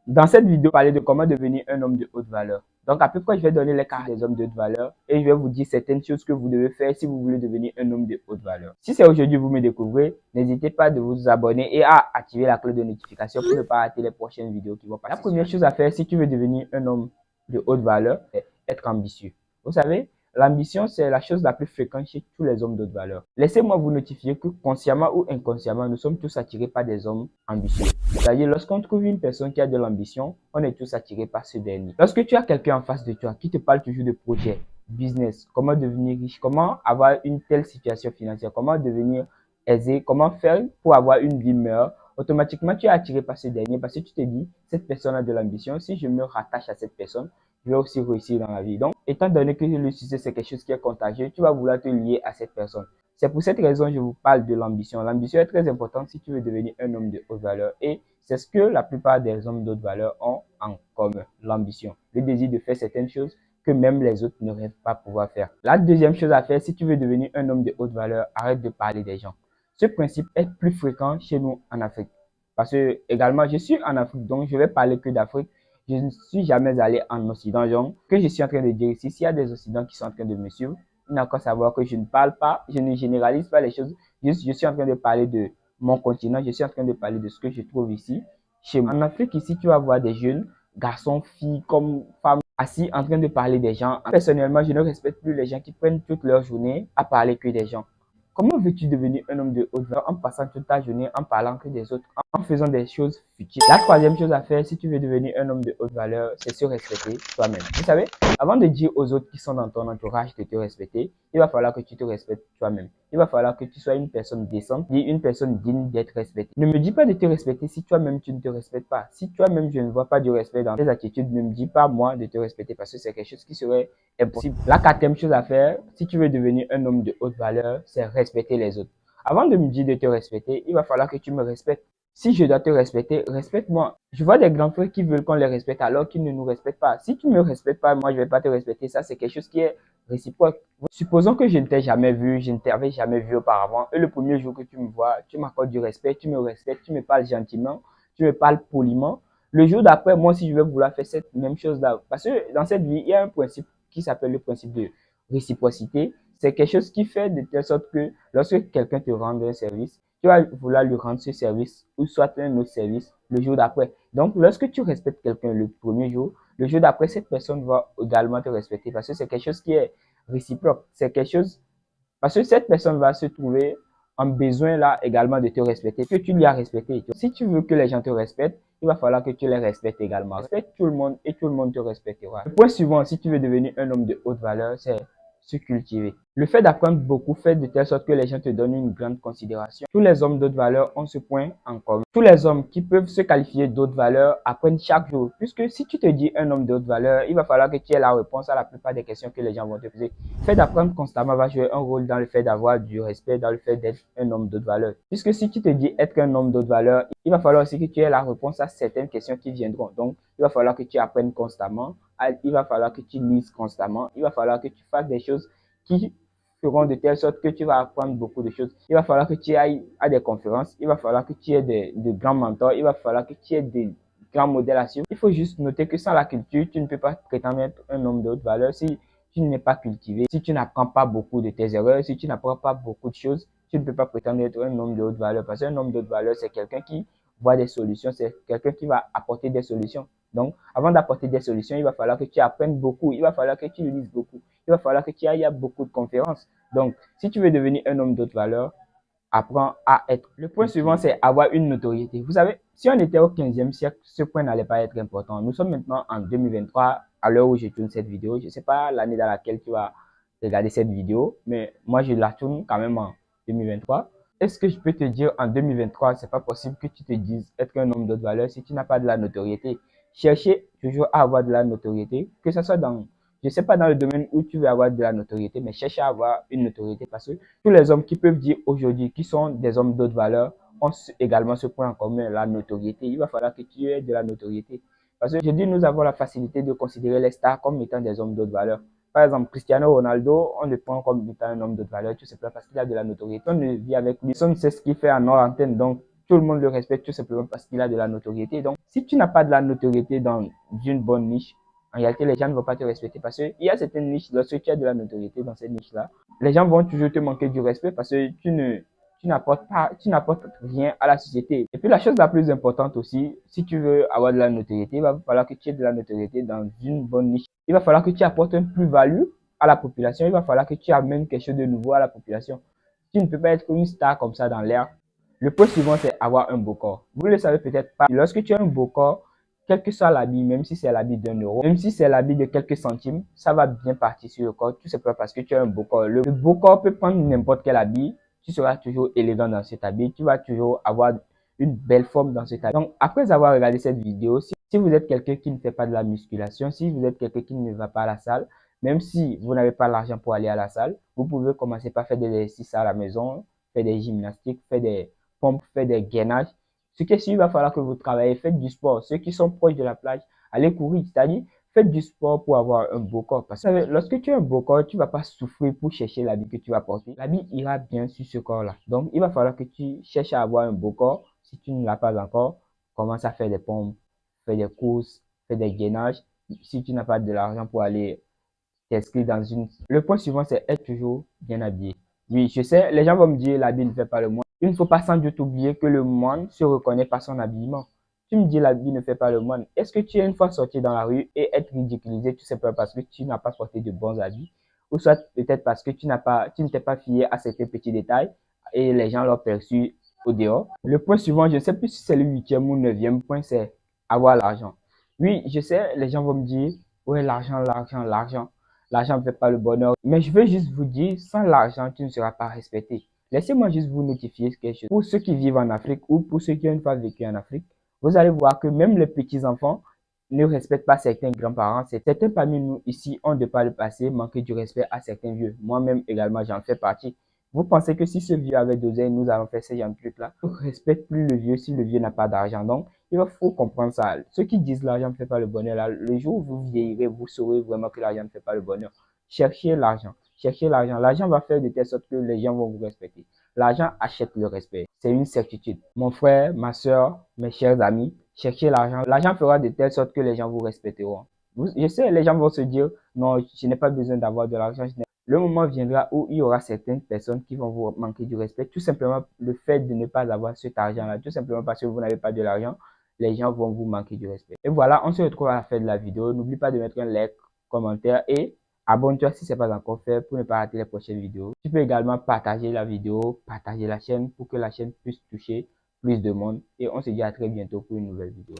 Dans cette vidéo, parler de comment devenir un homme de haute valeur. Donc, à peu près, je vais donner les cartes des hommes de haute valeur et je vais vous dire certaines choses que vous devez faire si vous voulez devenir un homme de haute valeur. Si c'est aujourd'hui vous me découvrez, n'hésitez pas de vous abonner et à activer la cloche de notification pour ne pas rater les prochaines vidéos qui vont passer. La première chose à faire si tu veux devenir un homme de haute valeur, c'est être ambitieux. Vous savez, l'ambition, c'est la chose la plus fréquente chez tous les hommes de haute valeur. Laissez-moi vous notifier que consciemment ou inconsciemment, nous sommes tous attirés par des hommes ambitieux. C'est-à-dire, lorsqu'on trouve une personne qui a de l'ambition, on est tous attirés par ce dernier. Lorsque tu as quelqu'un en face de toi qui te parle toujours de projet, business, comment devenir riche, comment avoir une telle situation financière, comment devenir aisé, comment faire pour avoir une vie meilleure, automatiquement tu es attiré par ce dernier parce que tu te dis, cette personne a de l'ambition, si je me rattache à cette personne, je vais aussi réussir dans la vie. Donc, étant donné que le succès c'est quelque chose qui est contagieux, tu vas vouloir te lier à cette personne. C'est pour cette raison que je vous parle de l'ambition. L'ambition est très importante si tu veux devenir un homme de haute valeur et c'est ce que la plupart des hommes de haute valeur ont en commun, l'ambition, le désir de faire certaines choses que même les autres ne rêvent pas pouvoir faire. La deuxième chose à faire, si tu veux devenir un homme de haute valeur, arrête de parler des gens. Ce principe est plus fréquent chez nous en Afrique. Parce que également, je suis en Afrique, donc je vais parler que d'Afrique. Je ne suis jamais allé en Occident. Donc, ce que je suis en train de dire ici, s'il y a des Occidents qui sont en train de me suivre, il n'a qu'à savoir que je ne parle pas, je ne généralise pas les choses. Je suis en train de parler de mon continent, je suis en train de parler de ce que je trouve ici, chez moi. En Afrique, ici, tu vas voir des jeunes, garçons, filles, comme femmes, assis en train de parler des gens. Personnellement, je ne respecte plus les gens qui prennent toute leur journée à parler que des gens. Comment veux-tu devenir un homme de haute valeur en passant toute ta journée en parlant que des autres, en faisant des choses futiles? La troisième chose à faire si tu veux devenir un homme de haute valeur, c'est se respecter toi-même. Vous savez, avant de dire aux autres qui sont dans ton entourage de te respecter, il va falloir que tu te respectes toi-même. Il va falloir que tu sois une personne décente et une personne digne d'être respectée. Ne me dis pas de te respecter si toi-même tu ne te respectes pas. Si toi-même je ne vois pas du respect dans tes attitudes, ne me dis pas moi de te respecter parce que c'est quelque chose qui serait impossible. La quatrième chose à faire, si tu veux devenir un homme de haute valeur, c'est respecter les autres. Avant de me dire de te respecter, il va falloir que tu me respectes. Si je dois te respecter, respecte-moi. Je vois des grands frères qui veulent qu'on les respecte alors qu'ils ne nous respectent pas. Si tu ne me respectes pas, moi je ne vais pas te respecter. Ça, c'est quelque chose qui est réciproque. Supposons que je ne t'ai jamais vu, je ne t'avais jamais vu auparavant. Et le premier jour que tu me vois, tu m'accordes du respect, tu me respectes, tu me parles gentiment, tu me parles poliment. Le jour d'après, moi aussi, je vais vouloir faire cette même chose-là. Parce que dans cette vie, il y a un principe qui s'appelle le principe de réciprocité. C'est quelque chose qui fait de telle sorte que lorsque quelqu'un te rend un service, tu vas vouloir lui rendre ce service ou soit un autre service le jour d'après. Donc, lorsque tu respectes quelqu'un le premier jour, le jour d'après, cette personne va également te respecter parce que c'est quelque chose qui est réciproque. C'est quelque chose, parce que cette personne va se trouver en besoin là également de te respecter, que tu lui as respecté. Si tu veux que les gens te respectent, il va falloir que tu les respectes également. Respecte tout le monde et tout le monde te respectera. Le point suivant, si tu veux devenir un homme de haute valeur, c'est se cultiver. Le fait d'apprendre beaucoup fait de telle sorte que les gens te donnent une grande considération. Tous les hommes d'autres valeurs ont ce point en commun. Tous les hommes qui peuvent se qualifier d'autres valeurs apprennent chaque jour. Puisque si tu te dis un homme d'autres valeurs, il va falloir que tu aies la réponse à la plupart des questions que les gens vont te poser. Le fait d'apprendre constamment va jouer un rôle dans le fait d'avoir du respect, dans le fait d'être un homme d'autres valeurs. Puisque si tu te dis être un homme d'autres valeurs, il va falloir aussi que tu aies la réponse à certaines questions qui viendront. Donc, il va falloir que tu apprennes constamment. Il va falloir que tu lises constamment. Il va falloir que tu fasses des choses qui feront de telle sorte que tu vas apprendre beaucoup de choses. Il va falloir que tu ailles à des conférences. Il va falloir que tu aies de grands mentors. Il va falloir que tu aies des grands modèles à suivre. Il faut juste noter que sans la culture, tu ne peux pas prétendre être un homme de haute valeur si tu n'es pas cultivé, si tu n'apprends pas beaucoup de tes erreurs, si tu n'apprends pas beaucoup de choses, tu ne peux pas prétendre être un homme de haute valeur. Parce qu'un homme de haute valeur, c'est quelqu'un qui voit des solutions, c'est quelqu'un qui va apporter des solutions. Donc, avant d'apporter des solutions, il va falloir que tu apprennes beaucoup, il va falloir que tu lises beaucoup, il va falloir que tu ailles à beaucoup de conférences. Donc, si tu veux devenir un homme d'autre valeur, apprends à être. Le point suivant, c'est avoir une notoriété. Vous savez, si on était au 15e siècle, ce point n'allait pas être important. Nous sommes maintenant en 2023, à l'heure où je tourne cette vidéo. Je ne sais pas l'année dans laquelle tu vas regarder cette vidéo, mais moi, je la tourne quand même en 2023. Est-ce que je peux te dire en 2023, c'est pas possible que tu te dises être un homme d'autre valeur si tu n'as pas de la notoriété. Cherchez toujours à avoir de la notoriété, que ce soit dans, je sais pas dans le domaine où tu veux avoir de la notoriété, mais cherche à avoir une notoriété parce que tous les hommes qui peuvent dire aujourd'hui qui sont des hommes d'autres valeurs ont également ce point en commun, la notoriété. Il va falloir que tu aies de la notoriété. Parce que je dis, nous avons la facilité de considérer les stars comme étant des hommes d'autres valeurs. Par exemple, Cristiano Ronaldo, on le prend comme étant un homme d'autres valeurs, tout simplement parce qu'il a de la notoriété. On ne vit avec lui, on sait ce qu'il fait en hors antenne. Donc, tout le monde le respecte tout simplement parce qu'il a de la notoriété. Donc, si tu n'as pas de la notoriété dans une bonne niche, en réalité, les gens ne vont pas te respecter parce qu'il y a certaines niches, lorsque tu as de la notoriété dans cette niche-là, les gens vont toujours te manquer du respect parce que tu n'apportes rien à la société. Et puis la chose la plus importante aussi, si tu veux avoir de la notoriété, il va falloir que tu aies de la notoriété dans une bonne niche. Il va falloir que tu apportes un plus-value à la population. Il va falloir que tu amènes quelque chose de nouveau à la population. Tu ne peux pas être une star comme ça dans l'air. Le point suivant, c'est avoir un beau corps. Vous ne le savez peut-être pas. Lorsque tu as un beau corps, quel que soit l'habit, même si c'est l'habit d'1 euro, même si c'est l'habit de quelques centimes, ça va bien partir sur le corps, tout simplement parce que tu as un beau corps. Le beau corps peut prendre n'importe quel habit, tu seras toujours élégant dans cet habit, tu vas toujours avoir une belle forme dans cet habit. Donc, après avoir regardé cette vidéo, si vous êtes quelqu'un qui ne fait pas de la musculation, si vous êtes quelqu'un qui ne va pas à la salle, même si vous n'avez pas l'argent pour aller à la salle, vous pouvez commencer par faire des exercices à la maison, faire des gymnastiques, faire des pompes, faire des gainages. Ce qui est sûr, il va falloir que vous travaillez, faites du sport. Ceux qui sont proches de la plage, allez courir, c'est-à-dire faites du sport pour avoir un beau corps. Parce que lorsque tu as un beau corps, tu ne vas pas souffrir pour chercher l'habit que tu vas porter. L'habit ira bien sur ce corps-là. Donc, il va falloir que tu cherches à avoir un beau corps. Si tu ne l'as pas encore, commence à faire des pompes, fais des courses, fais des gainages. Si tu n'as pas de l'argent pour aller t'inscrire dans une... Le point suivant, c'est être toujours bien habillé. Oui, je sais, les gens vont me dire l'habit ne fait pas le moine. Il ne faut pas sans doute oublier que le moine se reconnaît par son habillement. Tu me dis l'habit ne fait pas le moine. Est-ce que tu es une fois sorti dans la rue et être ridiculisé tout simplement parce que tu n'as pas porté de bons habits, ou soit peut-être parce que tu ne t'es pas fié à certains petits détails et les gens l'ont perçu au dehors. Le point suivant, je ne sais plus si c'est le 8e ou 9e point, c'est avoir l'argent. Oui, je sais, les gens vont me dire, ouais, l'argent, l'argent, l'argent. L'argent ne fait pas le bonheur. Mais je veux juste vous dire, sans l'argent, tu ne seras pas respecté. Laissez-moi juste vous notifier quelque chose. Pour ceux qui vivent en Afrique ou pour ceux qui ont une fois vécu en Afrique, vous allez voir que même les petits-enfants ne respectent pas certains grands-parents. Certains parmi nous ici ont de par le passé manqué du respect à certains vieux. Moi-même également, j'en fais partie. Vous pensez que si ce vieux avait 2 ans, nous allons faire ce genre de trucs-là? On ne respecte plus le vieux si le vieux n'a pas d'argent. Donc, il faut comprendre ça. Ceux qui disent l'argent ne fait pas le bonheur, là, le jour où vous vieillirez, vous saurez vraiment que l'argent ne fait pas le bonheur. Cherchez l'argent. Cherchez l'argent. L'argent va faire de telle sorte que les gens vont vous respecter. L'argent achète le respect. C'est une certitude. Mon frère, ma soeur, mes chers amis, cherchez l'argent. L'argent fera de telle sorte que les gens vous respecteront. Je sais, les gens vont se dire, non, je n'ai pas besoin d'avoir de l'argent. Le moment viendra où il y aura certaines personnes qui vont vous manquer du respect. Tout simplement, le fait de ne pas avoir cet argent-là, tout simplement parce que vous n'avez pas de l'argent, les gens vont vous manquer du respect. Et voilà, on se retrouve à la fin de la vidéo. N'oublie pas de mettre un like, commentaire et abonne-toi si ce n'est pas encore fait pour ne pas rater les prochaines vidéos. Tu peux également partager la vidéo, partager la chaîne pour que la chaîne puisse toucher plus de monde. Et on se dit à très bientôt pour une nouvelle vidéo.